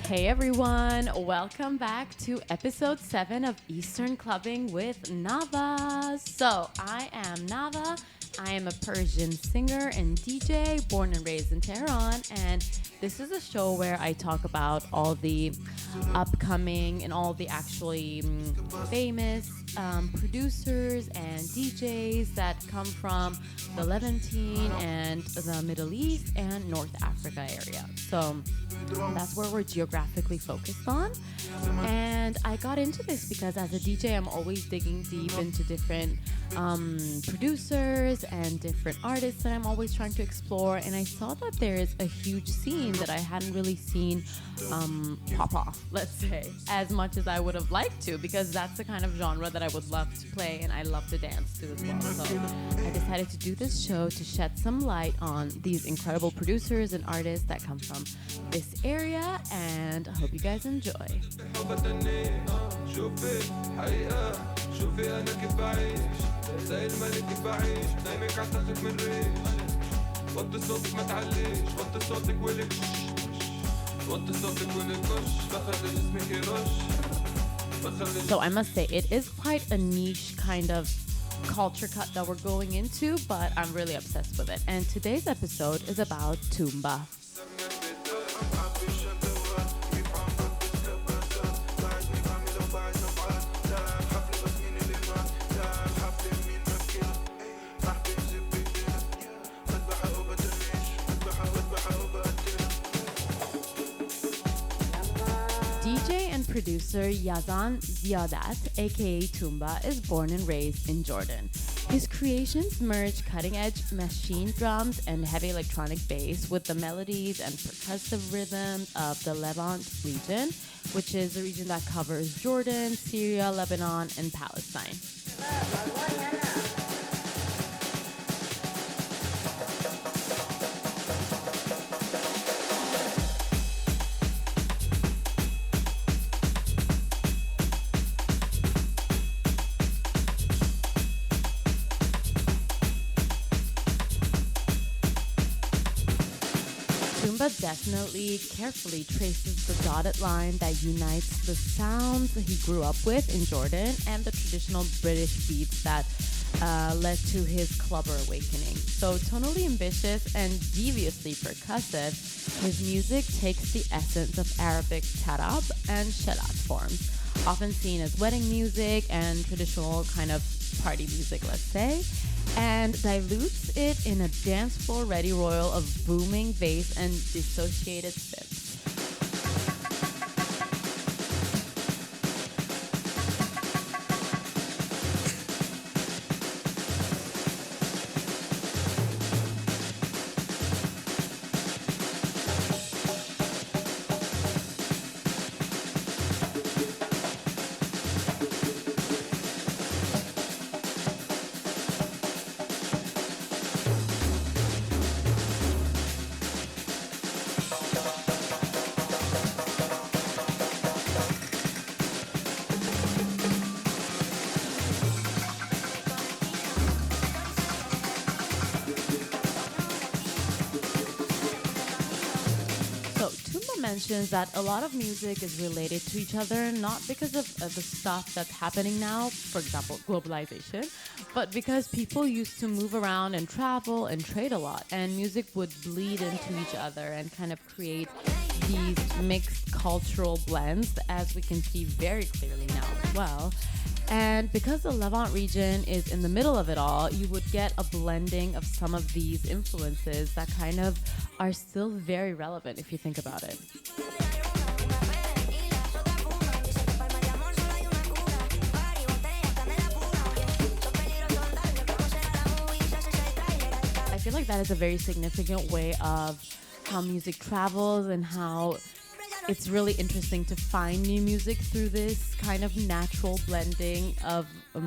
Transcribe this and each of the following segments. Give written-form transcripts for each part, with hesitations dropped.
Hey everyone, welcome back to episode 7 of Eastern Clubbing with NAVA. So, I am NAVA. I am a Persian singer and DJ born and raised in Tehran, and this is a show where I talk about all the upcoming and all the actually famous producers and DJs that come from the Levantine and the Middle East and North Africa area. So that's where we're geographically focused on. And I got into this because as a DJ, I'm always digging deep into different producers and different artists that I'm always trying to explore. And I saw that there is a huge scene that I hadn't really seen pop off, let's say, as much as I would have liked to, because that's the kind of genre that I would love to play and I love to dance to as well. So I decided to do this show to shed some light on these incredible producers and artists that come from this area, and I hope you guys enjoy. So I must say, it is quite a niche kind of culture cut that we're going into, but I'm really obsessed with it. And today's episode is about Tumba. DJ and producer Yazan Ziadat, aka Tumba, is born and raised in Jordan. His creations merge cutting-edge machine drums and heavy electronic bass with the melodies and percussive rhythms of the Levant region, which is a region that covers Jordan, Syria, Lebanon, and Palestine. Tumba definitely carefully traces the dotted line that unites the sounds he grew up with in Jordan and the traditional British beats that led to his clubber awakening. So tonally ambitious and deviously percussive, his music takes the essence of Arabic tarab and shelat forms, often seen as wedding music and traditional kind of party music, let's say, and dilutes it in a dance floor ready royal of booming bass and dissociated synths. Mentions that a lot of music is related to each other, not because of the stuff that's happening now, for example, globalization, but because people used to move around and travel and trade a lot, and music would bleed into each other and kind of create these mixed cultural blends, as we can see very clearly now as well. And because the Levant region is in the middle of it all, you would get a blending of some of these influences that kind of are still very relevant if you think about it. I feel like that is a very significant way of how music travels and how it's really interesting to find new music through this kind of natural blending of these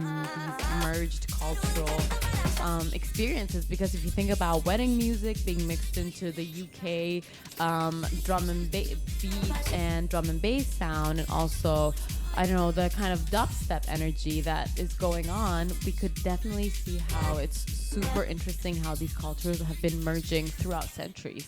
merged cultural experiences. Because if you think about wedding music being mixed into the UK drum and beat and drum and bass sound, and also, I don't know, the kind of dubstep energy that is going on, we could definitely see how it's super interesting how these cultures have been merging throughout centuries.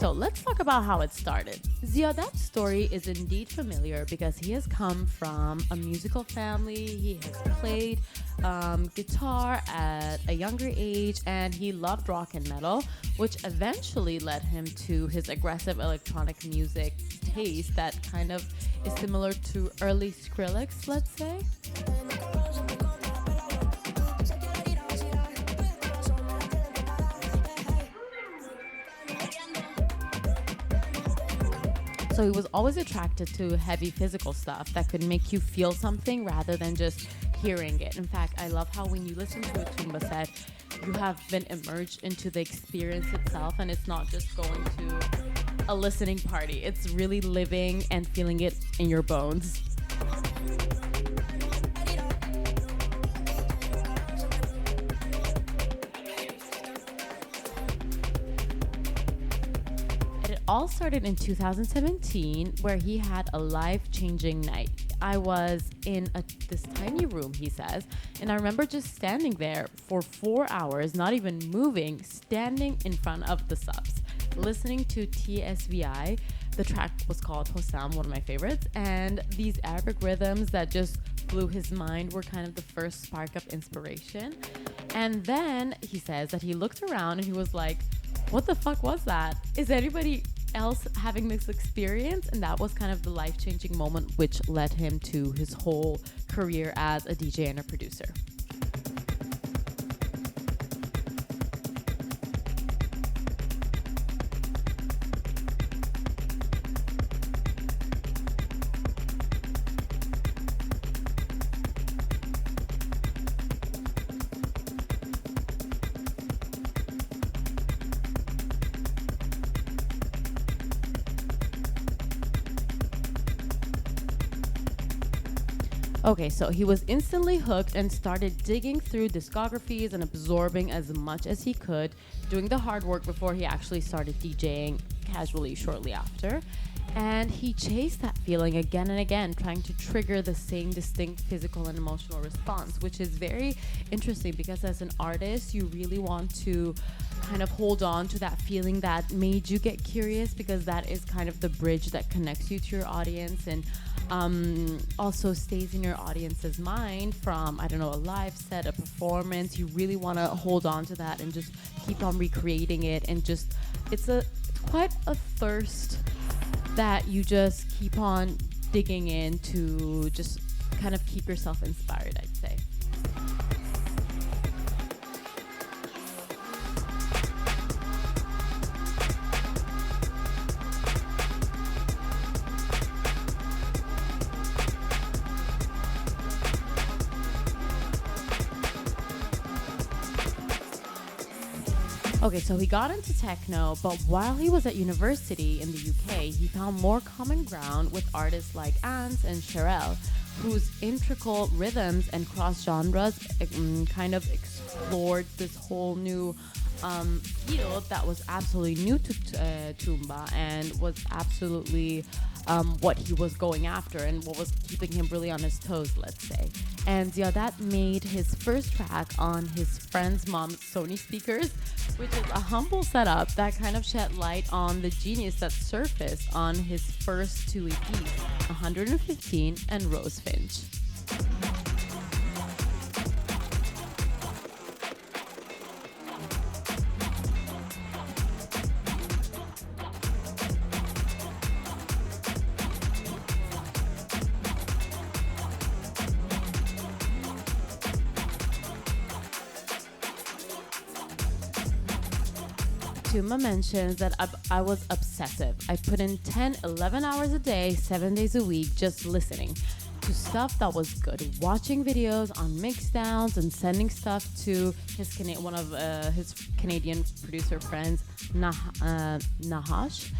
so let's talk about how it started. Ziadat's story is indeed familiar because he has come from a musical family. He has played guitar at a younger age, and he loved rock and metal, which eventually led him to his aggressive electronic music taste that kind of is similar to early Skrillex, let's say. So he was always attracted to heavy physical stuff that could make you feel something rather than just hearing it. In fact, I love how when you listen to a Tumba set, you have been immersed into the experience itself, and it's not just going to a listening party. It's really living and feeling it in your bones. All started in 2017, where he had a life-changing night. I was in this tiny room, he says, and I remember just standing there for 4 hours, not even moving, standing in front of the subs, listening to TSVI. The track was called Hossam, one of my favorites, and these Arabic rhythms that just blew his mind were kind of the first spark of inspiration. And then he says that he looked around and he was like, what the fuck was that? Is anybody else having this experience? And that was kind of the life-changing moment which led him to his whole career as a DJ and a producer. Okay, so he was instantly hooked and started digging through discographies and absorbing as much as he could, doing the hard work before he actually started DJing casually shortly after. And he chased that feeling again and again, trying to trigger the same distinct physical and emotional response, which is very interesting because as an artist, you really want to kind of hold on to that feeling that made you get curious, because that is kind of the bridge that connects you to your audience and also stays in your audience's mind from, I don't know, a live set, a performance. You really want to hold on to that and just keep on recreating it, and just it's quite a thirst that you just keep on digging in to just kind of keep yourself inspired, I'd say. Okay, so he got into techno, but while he was at university in the UK, he found more common ground with artists like Ants and Sherelle, whose integral rhythms and cross-genres kind of explored this whole new field that was absolutely new to Tumba and was absolutely what he was going after and what was keeping him really on his toes, let's say. And Ziadat made his first track on his friend's mom's Sony speakers, which is a humble setup that kind of shed light on the genius that surfaced on his first two EPs, 115 and Rosefinch. Tumba mentions that I was obsessive. I put in 10, 11 hours a day, 7 days a week, just listening to stuff that was good, watching videos on mixdowns and sending stuff to one of his Canadian producer friends, Nahash.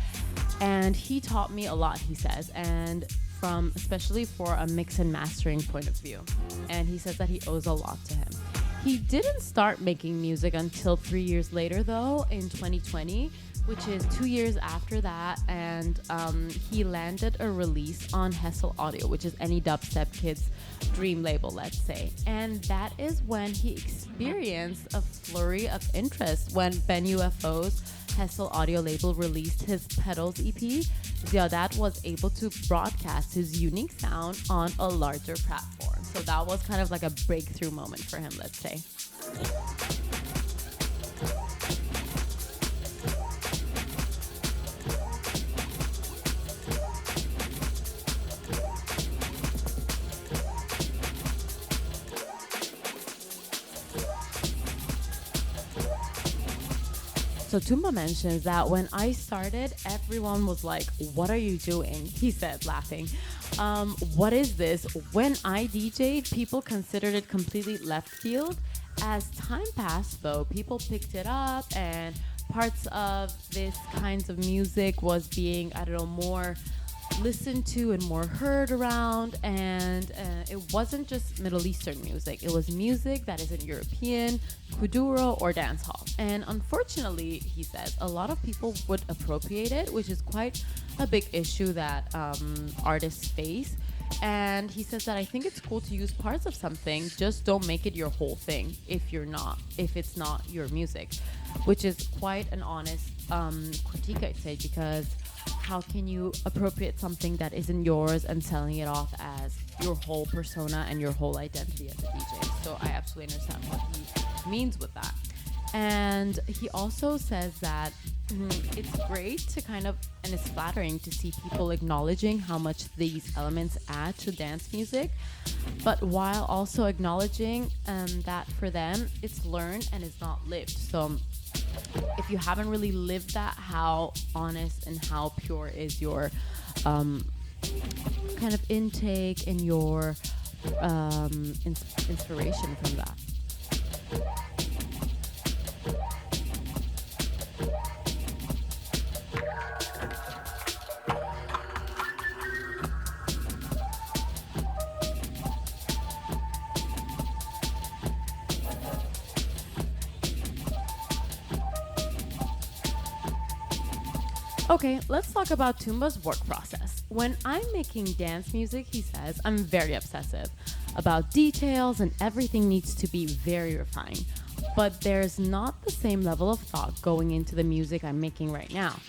And he taught me a lot, he says, and especially for a mix and mastering point of view. And he says that he owes a lot to him. He didn't start making music until 3 years later, though, in 2020, which is 2 years after that, and he landed a release on Hessel Audio, which is any dubstep kid's dream label, let's say. And that is when he experienced a flurry of interest when Ben UFO's Hessel audio label released his Petals EP, Ziadat was able to broadcast his unique sound on a larger platform. So that was kind of like a breakthrough moment for him, let's say. So Tumba mentions that when I started, everyone was like, "What are you doing?" He said, laughing. What is this? When I DJ'd, people considered it completely left field. As time passed, though, people picked it up and parts of this kinds of music was being, I don't know, more listened to and more heard around, and it wasn't just Middle Eastern music. It was music that isn't European, kuduro, or dancehall. And unfortunately, he says, a lot of people would appropriate it, which is quite a big issue that artists face. And he says that I think it's cool to use parts of something, just don't make it your whole thing if it's not your music, which is quite an honest critique, I'd say, because how can you appropriate something that isn't yours and selling it off as your whole persona and your whole identity as a DJ? So I absolutely understand what he means with that. And he also says that it's great to kind of, and it's flattering to see people acknowledging how much these elements add to dance music, but while also acknowledging that for them it's learned and it's not lived. So if you haven't really lived that, how honest and how pure is your kind of intake and your inspiration from that? Okay, let's talk about Tumba's work process. When I'm making dance music, he says, I'm very obsessive about details and everything needs to be very refined. But there's not the same level of thought going into the music I'm making right now.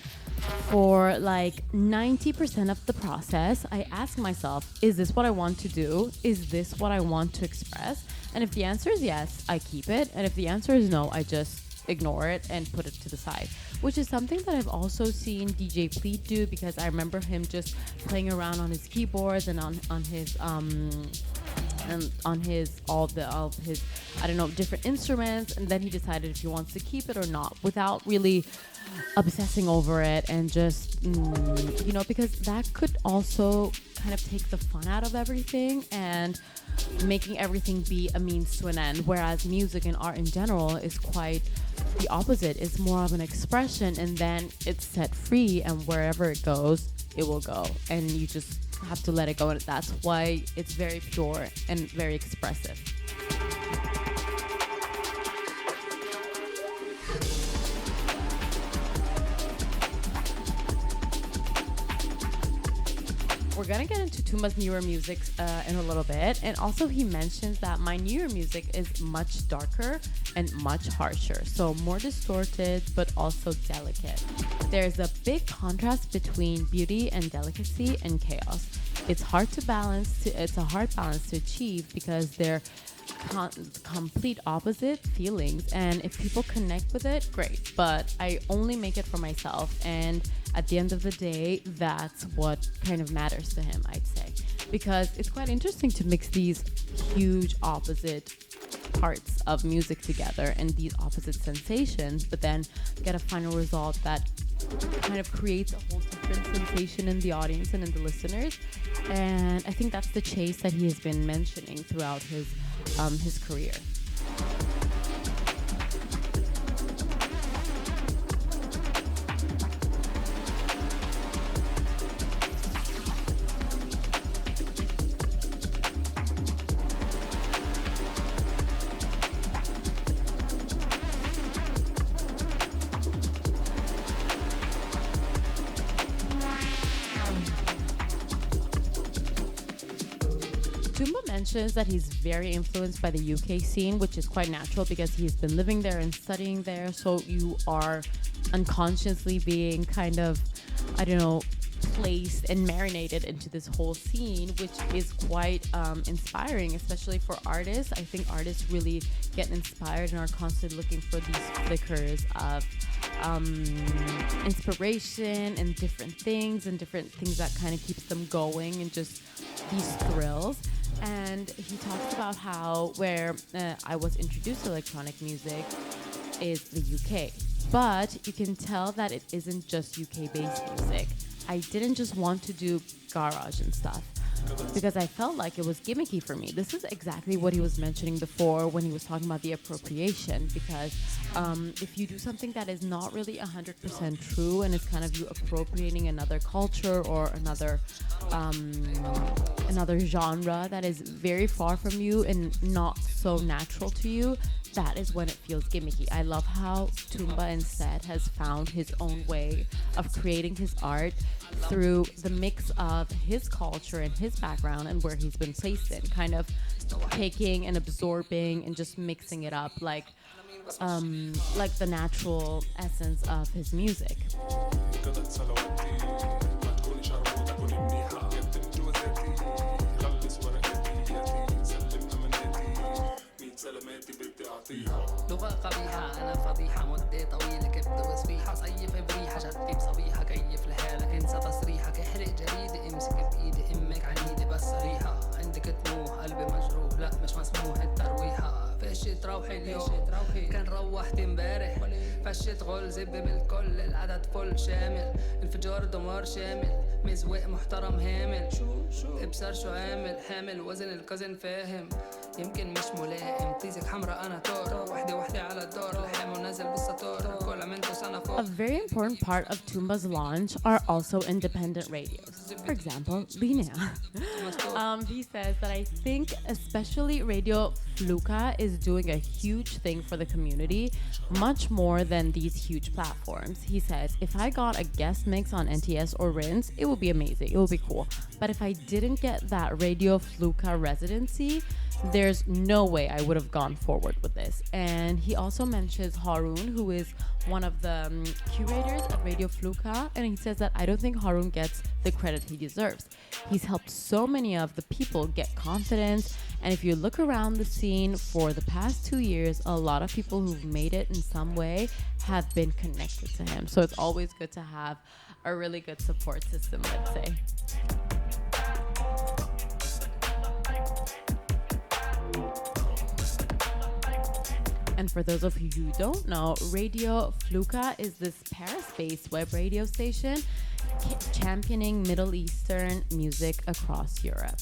For like 90% of the process, I ask myself, is this what I want to do? Is this what I want to express? And if the answer is yes, I keep it. And if the answer is no, I just ignore it and put it to the side, which is something that I've also seen DJ Pleat do, because I remember him just playing around on his keyboards and on his all of his I don't know, different instruments, and then he decided if he wants to keep it or not without really obsessing over it, and just because that could also kind of take the fun out of everything and making everything be a means to an end, whereas music and art in general is quite the opposite. It's more of an expression, and then it's set free, and wherever it goes, it will go, and you just have to let it go, and that's why it's very pure and very expressive. We're gonna get into Tumba's newer music in a little bit, and also he mentions that my newer music is much darker and much harsher, so more distorted but also delicate. There's a big contrast between beauty and delicacy and chaos. It's a hard balance to achieve because they're complete opposite feelings, and if people connect with it, great, but I only make it for myself, and at the end of the day, that's what kind of matters to him, I'd say, because it's quite interesting to mix these huge opposite parts of music together and these opposite sensations, but then get a final result that kind of creates a whole different sensation in the audience and in the listeners. And I think that's the chase that he has been mentioning throughout his career. Mentions that he's very influenced by the UK scene, which is quite natural because he's been living there and studying there, so you are unconsciously being kind of, I don't know, placed and marinated into this whole scene, which is quite inspiring, especially for artists. I think artists really get inspired and are constantly looking for these flickers of inspiration and different things that kind of keeps them going, and just these thrills. And he talks about how where I was introduced to electronic music is the UK, but you can tell that it isn't just UK based music. I didn't just want to do garage and stuff because I felt like it was gimmicky for me. This is exactly what he was mentioning before when he was talking about the appropriation, because if you do something that is not really 100% true and it's kind of you appropriating another culture or another genre that is very far from you and not so natural to you, that is when it feels gimmicky. I love how Tumba instead has found his own way of creating his art through the mix of his culture and his background and where he's been placed in, kind of taking and absorbing and just mixing it up like the natural essence of his music. لغة قبيحة أنا فضيحة مدة طويلة كبد وصبيحة صيف بريحة شتي بصبيحة كيف لحالك انسى تصريحك احرق جريدة امسك بإيدي امك عنيدة بس صريحة عندك طموح قلبي مجروح لا مش مسموح الترويحة فش تروحي اليوم كان روحت امبارح فش تغل زب بالكل العدد فل شامل انفجار دمار شامل مزوق محترم هامل شو ابصر شو عامل حامل وزن الكزن فاهم يمكن مش ملائم طيزك حمرا أنا طار وحدة على الدار لحام ونازل بالسطور كل عملته سنة فوق. A very important part of Tumba's launch are also independent radios. For example, LINEA. He says that I think especially Radio Fluka is doing a huge thing for the community, much more than these huge platforms. He says, if I got a guest mix on NTS or RINS, it would be amazing, it would be cool. But if I didn't get that Radio Fluka residency, there's no way I would have gone forward with this. And he also mentions Harun, who is one of the curators at Radio Fluka, and he says that I don't think Harun gets the credit he deserves. He's helped so many of the people get confidence, and if you look around the scene for the past 2 years, a lot of people who've made it in some way have been connected to him. So it's always good to have a really good support system, let's say. And for those of you who don't know, Radio Fluka is this Paris-based web radio station championing Middle Eastern music across Europe.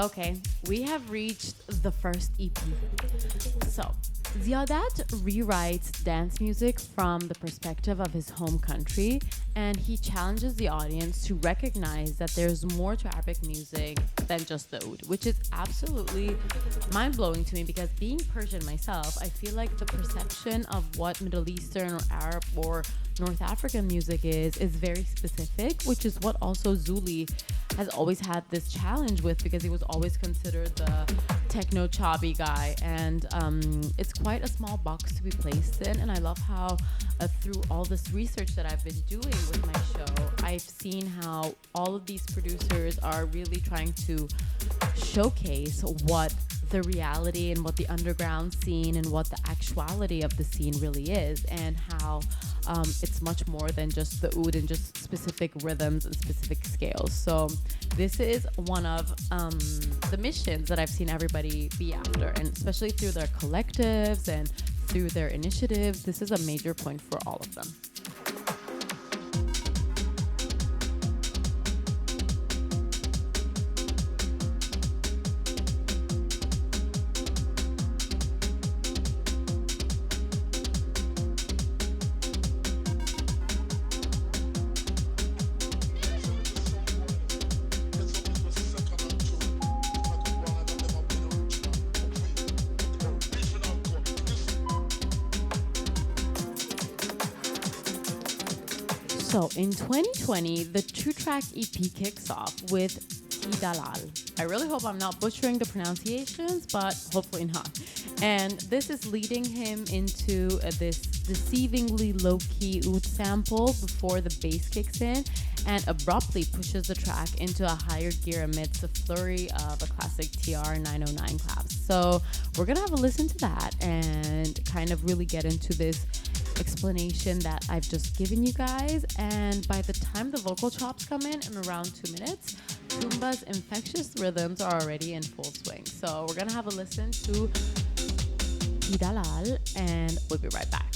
Okay, we have reached the first EP. So, Ziadat rewrites dance music from the perspective of his home country, and he challenges the audience to recognize that there's more to Arabic music than just the oud, which is absolutely mind-blowing to me because being Persian myself, I feel like the perception of what Middle Eastern or Arab or North African music is very specific, which is what also Zuli has always had this challenge with because he was always considered the techno chubby guy, and it's quite a small box to be placed in. And I love how through all this research that I've been doing with my show, I've seen how all of these producers are really trying to showcase what the reality and what the underground scene and what the actuality of the scene really is, and how it's much more than just the oud and just specific rhythms and specific scales. So this is one of the missions that I've seen everybody be after, and especially through their collectives and through their initiatives, this is a major point for all of them. So in 2020, the two-track EP kicks off with Dalal. I really hope I'm not butchering the pronunciations, but hopefully not. And this is leading him into this deceivingly low-key oud sample before the bass kicks in and abruptly pushes the track into a higher gear amidst a flurry of a classic TR 909 claps. So we're gonna have a listen to that and kind of really get into this explanation that I've just given you guys. And by the time the vocal chops come in around 2 minutes, Tumba's infectious rhythms are already in full swing. So we're gonna have a listen to Dalal and we'll be right back.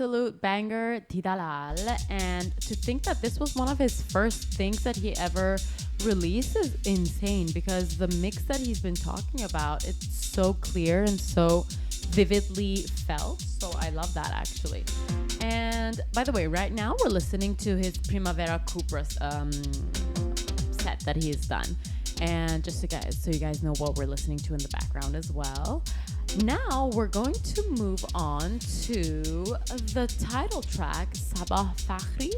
absolute banger, Tidalal. And to think that this was one of his first things that he ever released is insane, because the mix that he's been talking about, it's so clear and so vividly felt. So I love that, actually. And by the way, right now we're listening to his Primavera Cupra set that he has done. And just so you guys know what we're listening to in the background as well. Now we're going to move on to the title track, Sabah Fakhri,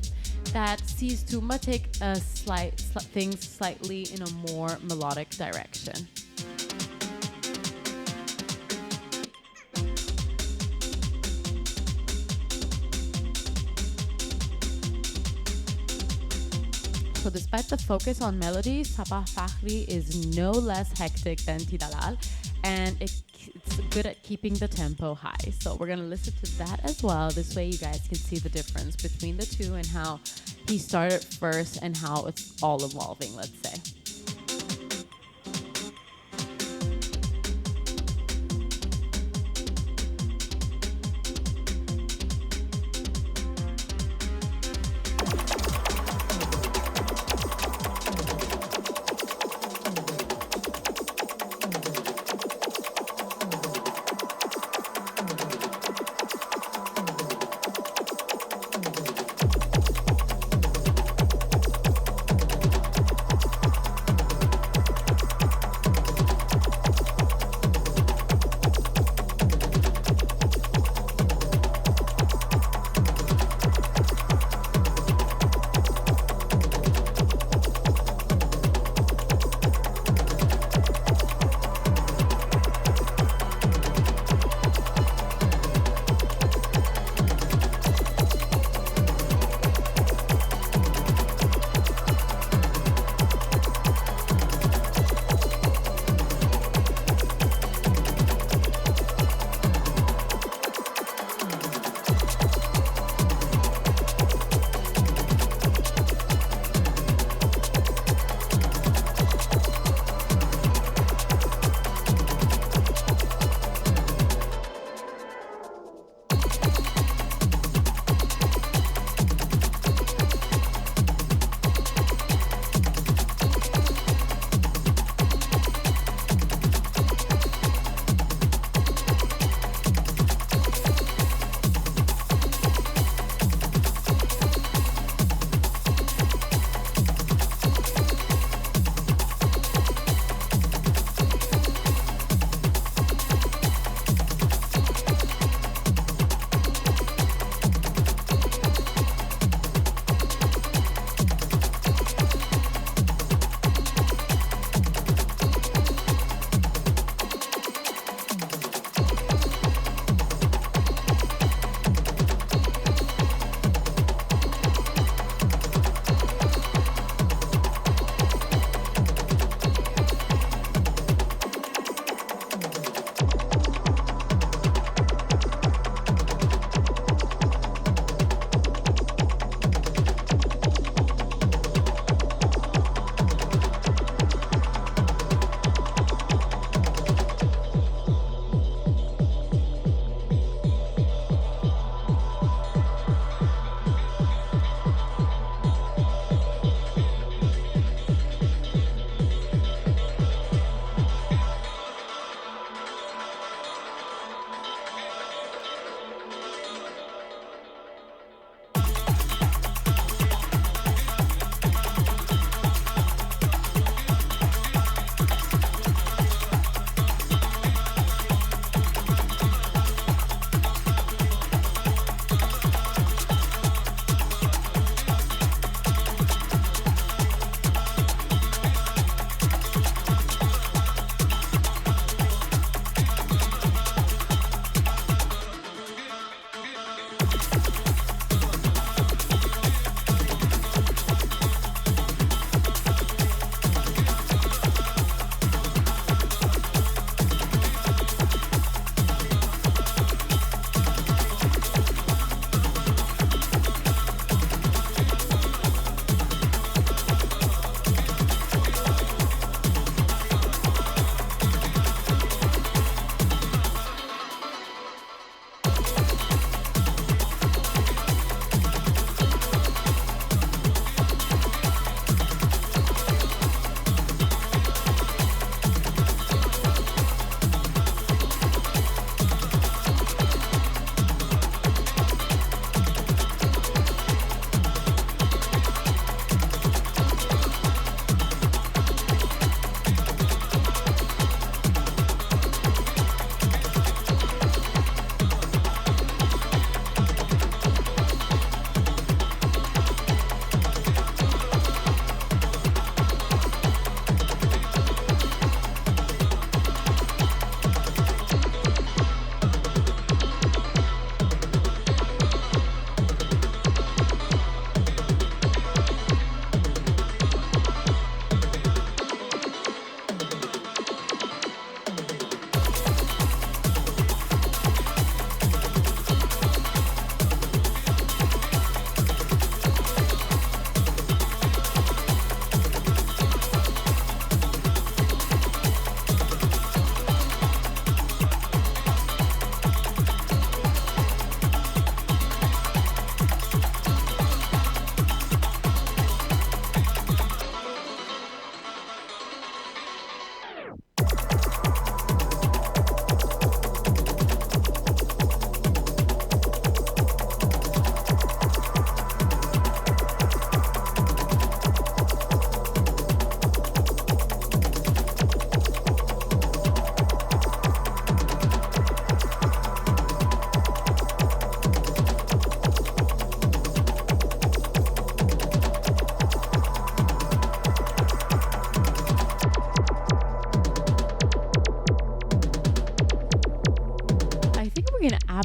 that sees Tumba take things slightly in a more melodic direction. So despite the focus on melody, Sabah Fakhri is no less hectic than Tidalal, and it's good at keeping the tempo high. So we're going to listen to that as well. This way you guys can see the difference between the two and how he started first and how it's all evolving, let's say.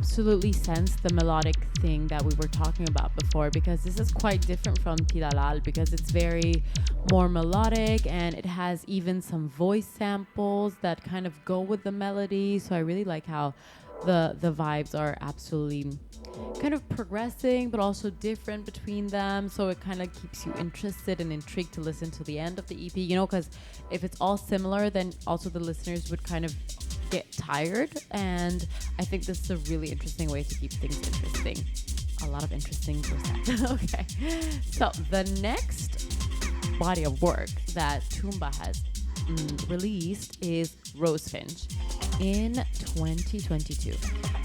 absolutely sense the melodic thing that we were talking about before, because this is quite different from Tilalal, because it's very more melodic and it has even some voice samples that kind of go with the melody. So I really like how the vibes are absolutely kind of progressing but also different between them, so it kind of keeps you interested and intrigued to listen to the end of the EP, you know, because if it's all similar then also the listeners would kind of get tired, and I think this is a really interesting way to keep things interesting. A lot of interesting percent. Okay, so the next body of work that Tumba has released is Rosefinch in 2022.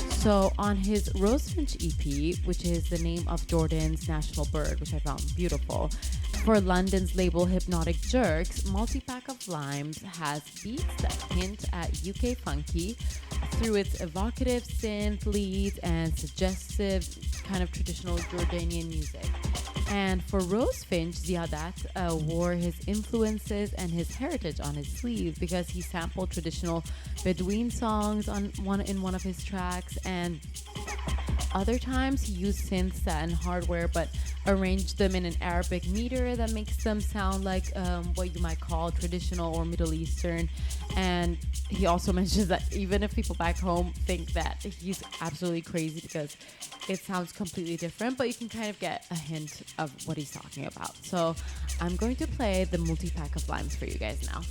So on his Rosefinch EP, which is the name of Jordan's national bird, which I found beautiful, for London's label Hypnotic Jerks, Multi-Pack of Limes has beats that hint at UK funky through its evocative synth leads and suggestive kind of traditional Jordanian music. And for Rosefinch, Ziadat wore his influences and his heritage on his sleeve, because he sampled traditional Bedouin songs in one of his tracks, and other times he used synths and hardware but arranged them in an Arabic meter that makes them sound like what you might call traditional or Middle Eastern. And he also mentions that even if people back home think that he's absolutely crazy because it sounds completely different, but you can kind of get a hint of what he's talking about. So I'm going to play the Multi-Pack of Limes for you guys now.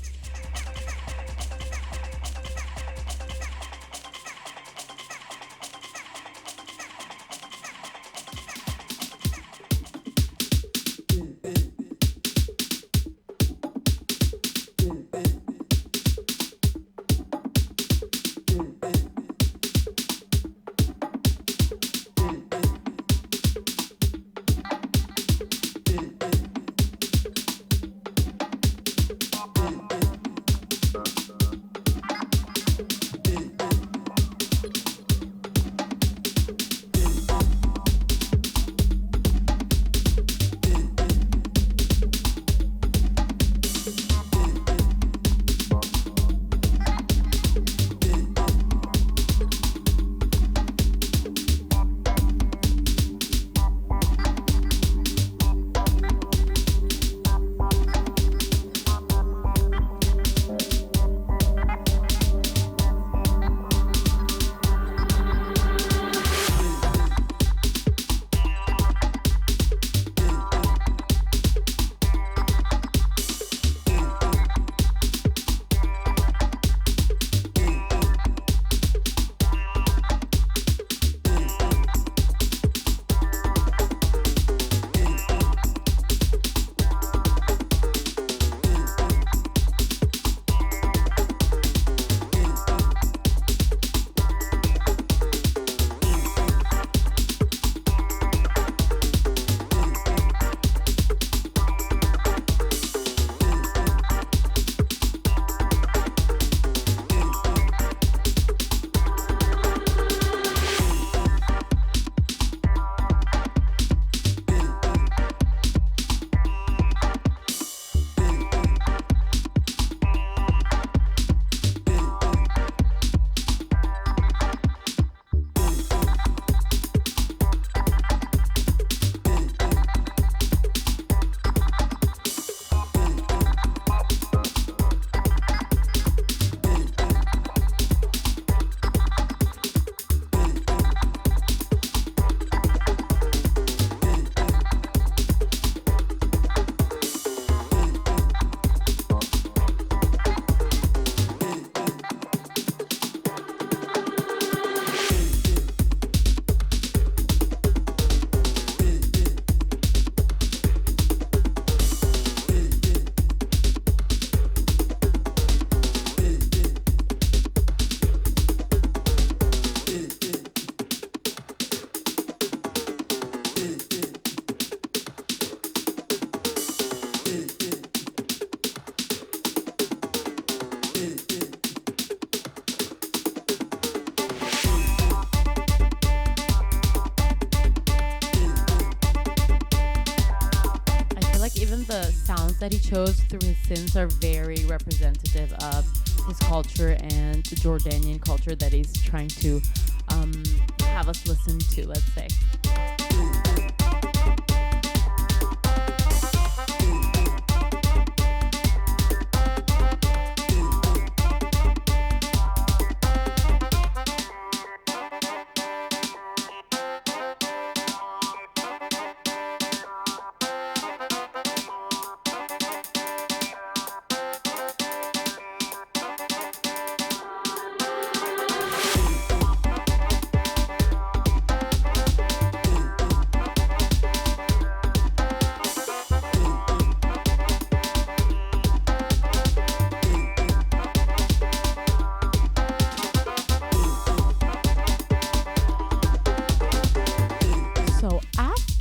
That he chose through his synths are very representative of his culture and the Jordanian culture that he's trying to have us listen to, let's say.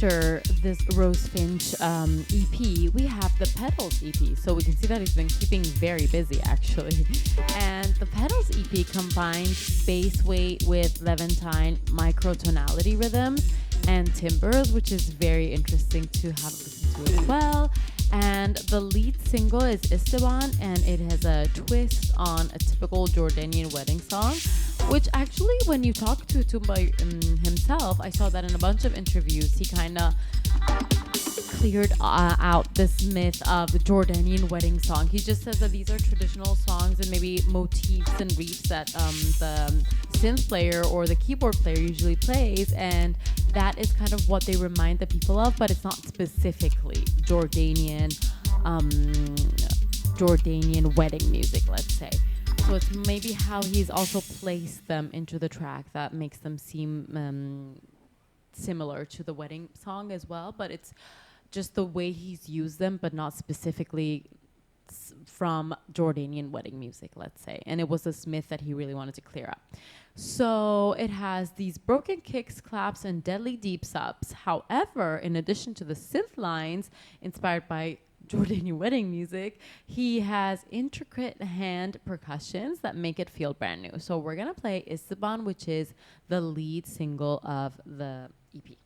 After this Rose Finch EP, we have the Petals EP. So we can see that he's been keeping very busy, actually. And the Petals EP combines bass weight with Levantine microtonality rhythms and timbres, which is very interesting to have listened to as well. And the lead single is Esteban, and it has a twist on a typical Jordanian wedding song, which actually, when you talk to Tumba himself, I saw that in a bunch of interviews, he kind of cleared out this myth of the Jordanian wedding song. He just says that these are traditional songs and maybe motifs and riffs that the synth player or the keyboard player usually plays, and that is kind of what they remind the people of, but it's not specifically Jordanian wedding music, let's say. So it's maybe how he's also placed them into the track that makes them seem similar to the wedding song as well, but it's just the way he's used them, but not specifically from Jordanian wedding music, let's say. And it was a myth that he really wanted to clear up. So it has these broken kicks, claps, and deadly deep subs. However, in addition to the synth lines inspired by Jordanian wedding music, he has intricate hand percussions that make it feel brand new. So we're going to play Esteban, which is the lead single of the EP.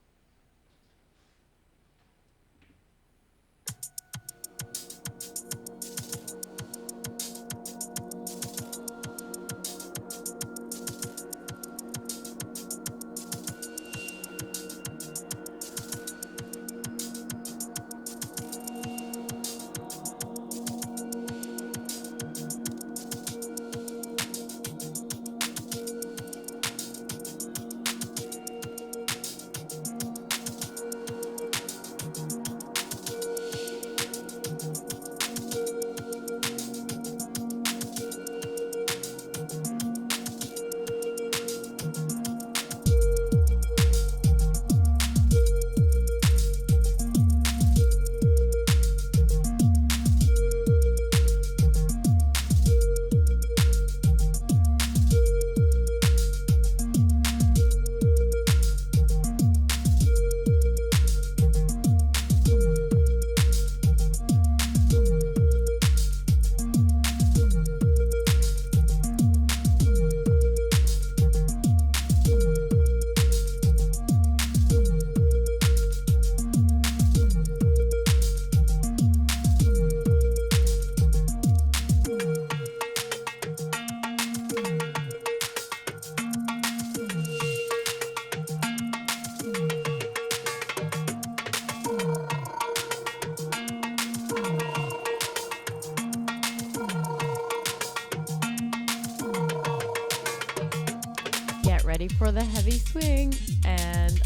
Ready for the heavy swing. And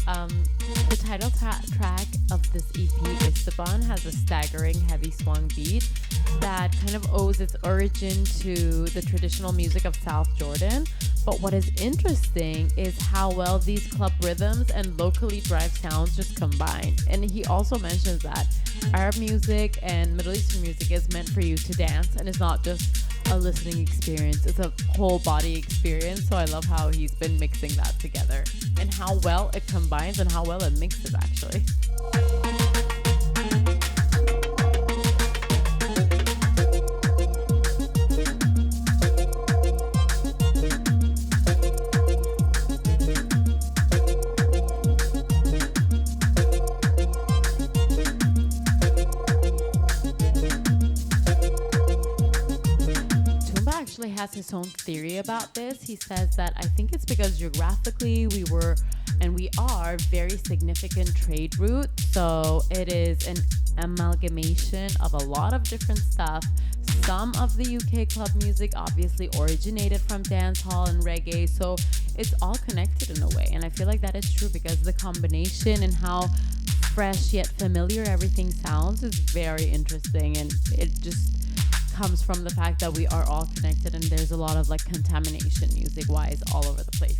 the title track of this EP, Esteban, has a staggering heavy swung beat that kind of owes its origin to the traditional music of South Jordan. But what is interesting is how well these club rhythms and locally derived sounds just combine. And he also mentions that Arab music and Middle Eastern music is meant for you to dance, and it's not just a listening experience, it's a whole body experience. So I love how he's been mixing that together and how well it combines and how well it mixes, actually. actually has his own theory about this. He says that I think it's because geographically we were and we are very significant trade route. So it is an amalgamation of a lot of different stuff. Some of the UK club music obviously originated from dancehall and reggae. So it's all connected in a way. And I feel like that is true because the combination and how fresh yet familiar everything sounds is very interesting. And it just comes from the fact that we are all connected and there's a lot of like contamination music wise all over the place.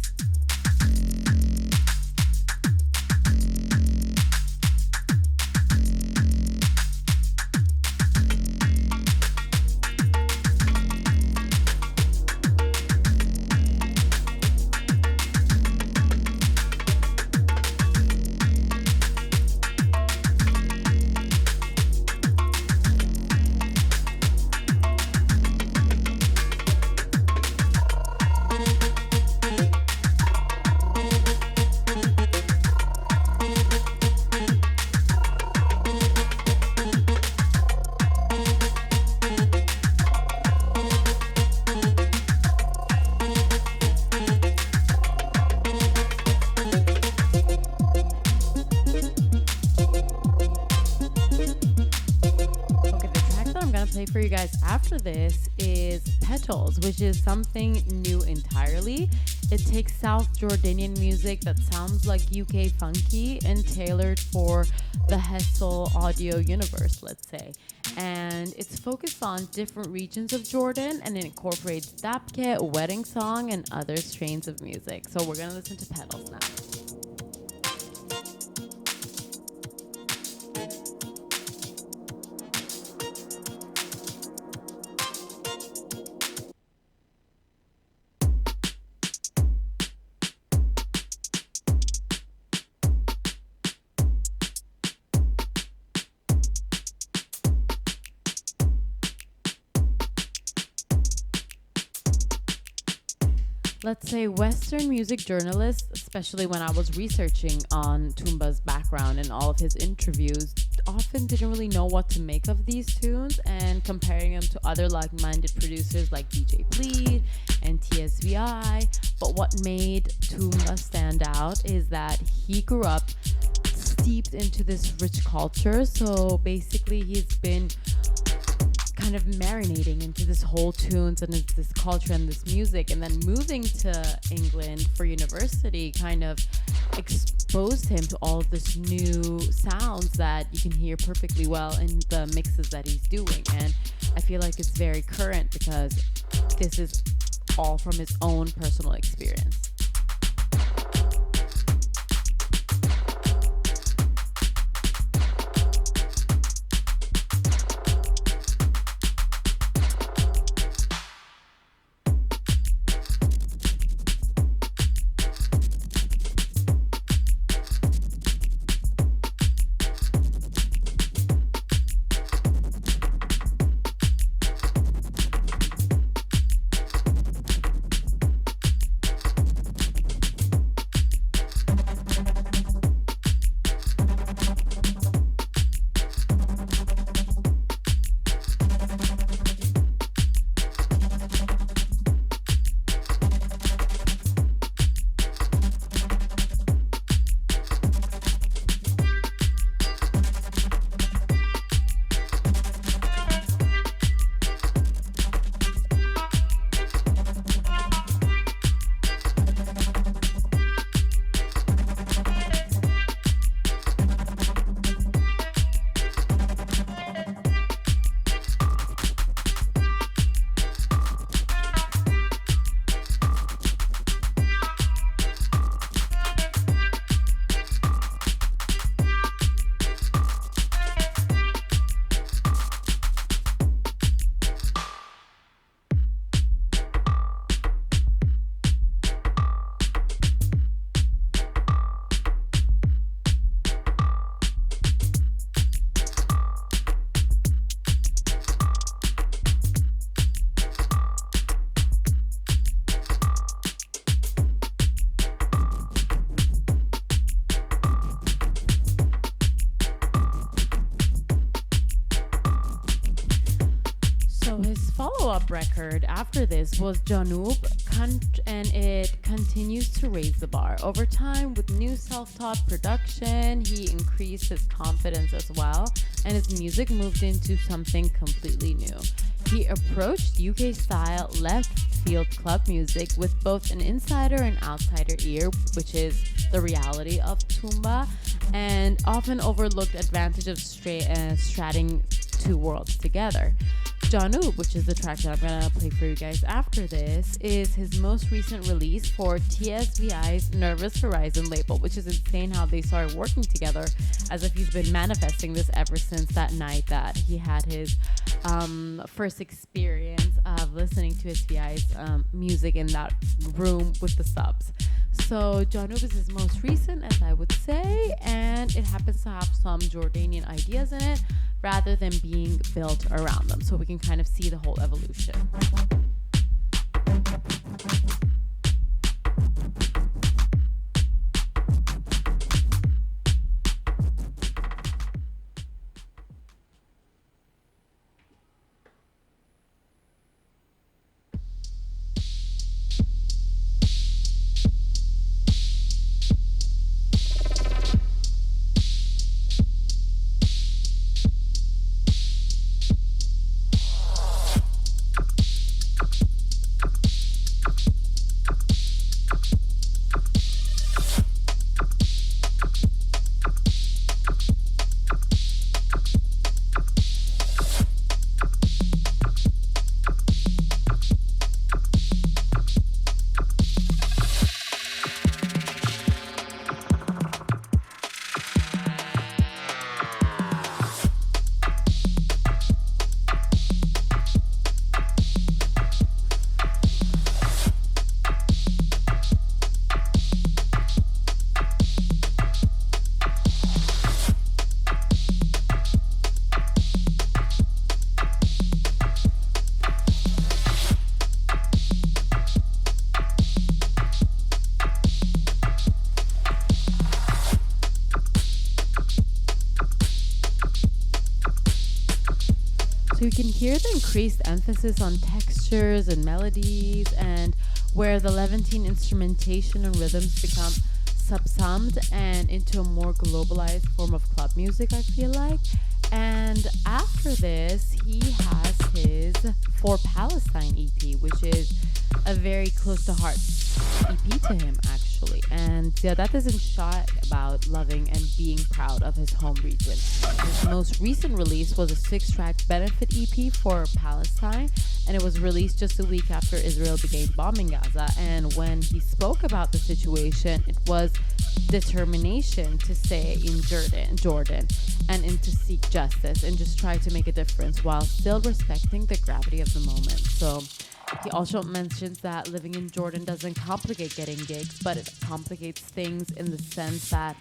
For you guys after this is Petals, which is something new entirely. It takes South Jordanian music that sounds like UK funky and tailored for the Hessel audio universe, let's say. And it's focused on different regions of Jordan and it incorporates dabke, wedding song, and other strains of music. So we're gonna listen to Petals now. Let's say Western music journalists, especially when I was researching on Toomba's background and all of his interviews, often didn't really know what to make of these tunes, and comparing them to other like-minded producers like DJ Bleed and TSVI. But what made Toomba stand out is that he grew up steeped into this rich culture. So basically he's been kind of marinating into this whole tunes and this culture and this music, and then moving to England for university kind of exposed him to all of this new sounds that you can hear perfectly well in the mixes that he's doing. And I feel like it's very current because this is all from his own personal experience. So his follow-up record after this was Janub, and it continues to raise the bar. Over time, with new self-taught production, he increased his confidence as well, and his music moved into something completely new. He approached UK-style left-field club music with both an insider and outsider ear, which is the reality of Tumba, and often overlooked advantage of stratting two worlds together. Janub, which is the track that I'm gonna play for you guys after this, is his most recent release for TSVI's Nervous Horizon label, which is insane how they started working together, as if he's been manifesting this ever since that night that he had his first experience of listening to SVI's music in that room with the subs. So Janub is his most recent, as I would say, and it happens to have some Jordanian ideas in it rather than being built around them. So we can kind of see the whole evolution. So you can hear the increased emphasis on textures and melodies, and where the Levantine instrumentation and rhythms become subsumed and into a more globalized form of club music, I feel like. And after this, he has his For Palestine EP, which is a very close to heart EP to him, actually. And yeah, that isn't shy about loving and being proud of his home region. His most recent release was a 6-track benefit EP for Palestine, and it was released just a week after Israel began bombing Gaza. And when he spoke about the situation, it was determination to stay in Jordan and to seek justice and just try to make a difference while still respecting the gravity of the moment. So he also mentions that living in Jordan doesn't complicate getting gigs, but it complicates things in the sense that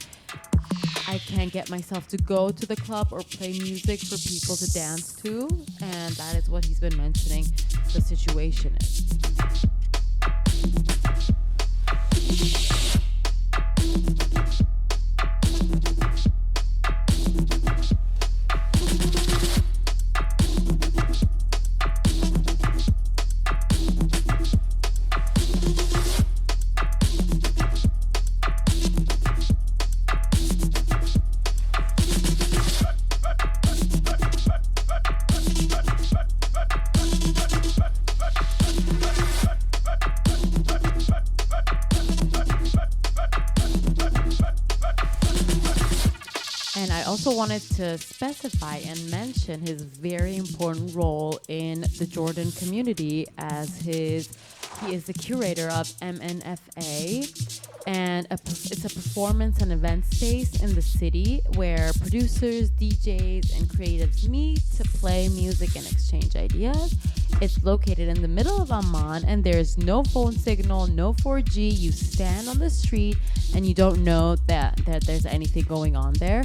I can't get myself to go to the club or play music for people to dance to, and that is what he's been mentioning the situation is. And I also wanted to specify and mention his very important role in the Jordan community, as he is the curator of MNFA, and it's a performance and event space in the city where producers, DJs, and creatives meet to play music and exchange ideas. It's located in the middle of Amman, and there's no phone signal, no 4G. You stand on the street and you don't know that there's anything going on there.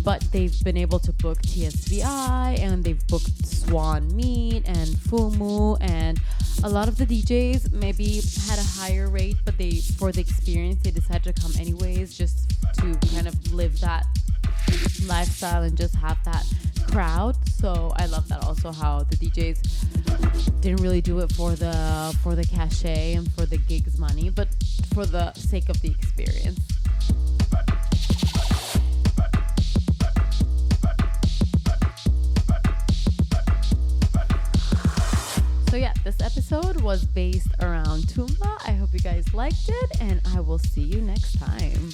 But they've been able to book TSVI, and they've booked Swan Meat and Fumu, and a lot of the DJs maybe had a higher rate, but for the experience they decided to come anyways, just to kind of live that lifestyle and just have that crowd. So I love that also, how the DJs didn't really do it for the cachet and for the gigs money, but for the sake of the experience. So yeah, this episode was based around Tumba. I hope you guys liked it, and I will see you next time.